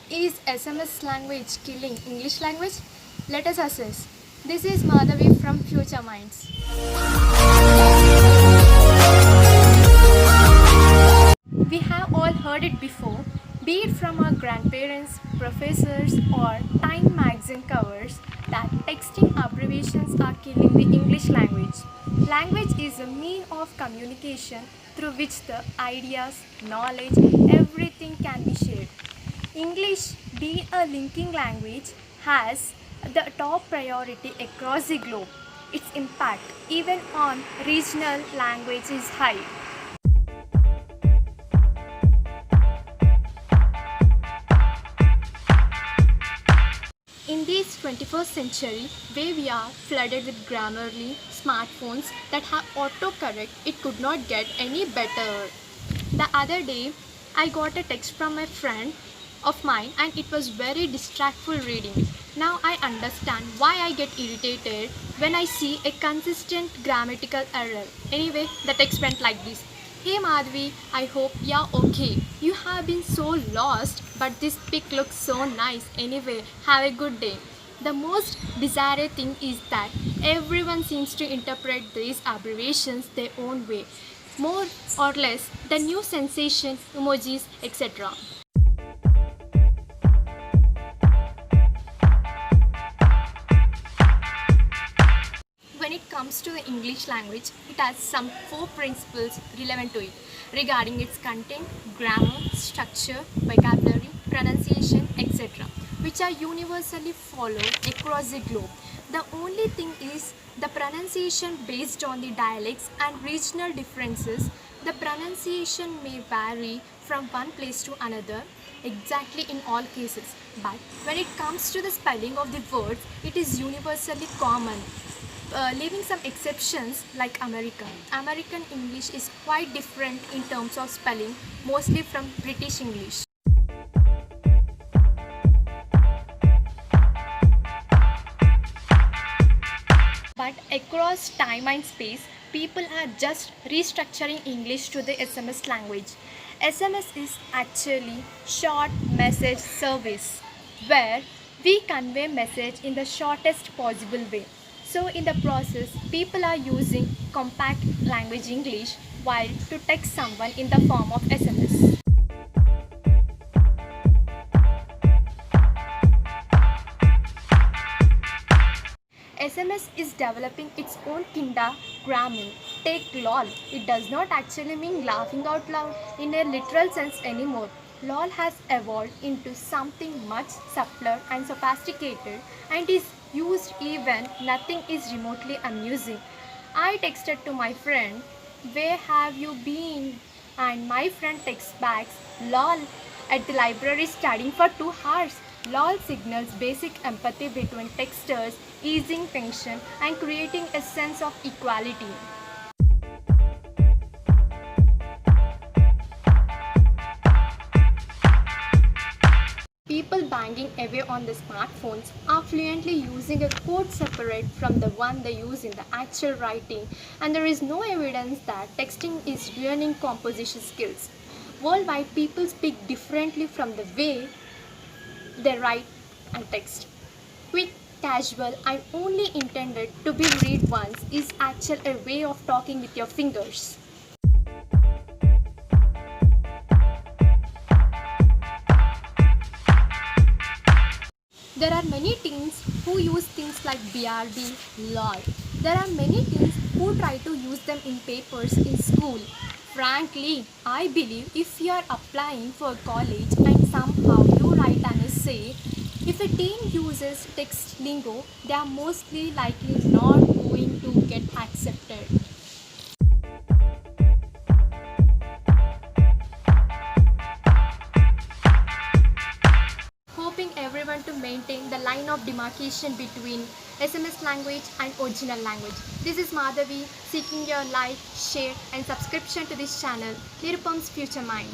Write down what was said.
Is SMS language killing English language? Let us assess. This is Madhavi from Future Minds. We have all heard it before, be it from our grandparents, professors, or Time magazine covers, that texting abbreviations are killing the English language. Language is a mean of communication through which the ideas, knowledge, everything can be shared. English, being a linking language, has the top priority across the globe. Its impact, even on regional language, is high. In this 21st century, where we are flooded with Grammarly smartphones that have autocorrect, it could not get any better. The other day, I got a text from a friend of mine and it was very distractful reading. Now I understand why I get irritated when I see a consistent grammatical error. Anyway, the text went like this. Hey Madhvi, I hope you're okay. You have been so lost, but this pic looks so nice. Anyway, have a good day. The most bizarre thing is that everyone seems to interpret these abbreviations their own way, more or less the new sensation, emojis, etc. When it comes to the English language, it has some four principles relevant to it regarding its content, grammar, structure, vocabulary, pronunciation, etc., which are universally followed across the globe. The only thing is the pronunciation based on the dialects and regional differences. The pronunciation may vary from one place to another exactly in all cases, but when it comes to the spelling of the words, it is universally common. Leaving some exceptions like American. American English is quite different in terms of spelling, mostly from British English. But across time and space, people are just restructuring English to the SMS language. SMS is actually short message service, where we convey message in the shortest possible way. So in the process, people are using compact language English while to text someone in the form of SMS. SMS is developing its own kinda grammar. Take lol. It does not actually mean laughing out loud in a literal sense anymore. Lol has evolved into something much subtler and sophisticated and is used even nothing is remotely amusing. I texted to my friend, "Where have you been?" And my friend texts back, "Lol, at the library studying for 2 hours." LOL signals basic empathy between texters, easing tension and creating a sense of equality. People banging away on the smartphones are fluently using a code separate from the one they use in the actual writing, and there is no evidence that texting is ruining composition skills. Worldwide, people speak differently from the way they write and text. Quick, casual, and only intended to be read once is actually a way of talking with your fingers. There are many teens who use things like BRB, LOL. There are many teens who try to use them in papers in school. Frankly, I believe if you are applying for college and somehow you write an essay, if a teen uses text lingo, they are mostly likely not going to get accepted. Hoping everyone to maintain the line of demarcation between SMS language and original language. This is Madhavi seeking your like, share and subscription to this channel, Nirupam's Future Mind.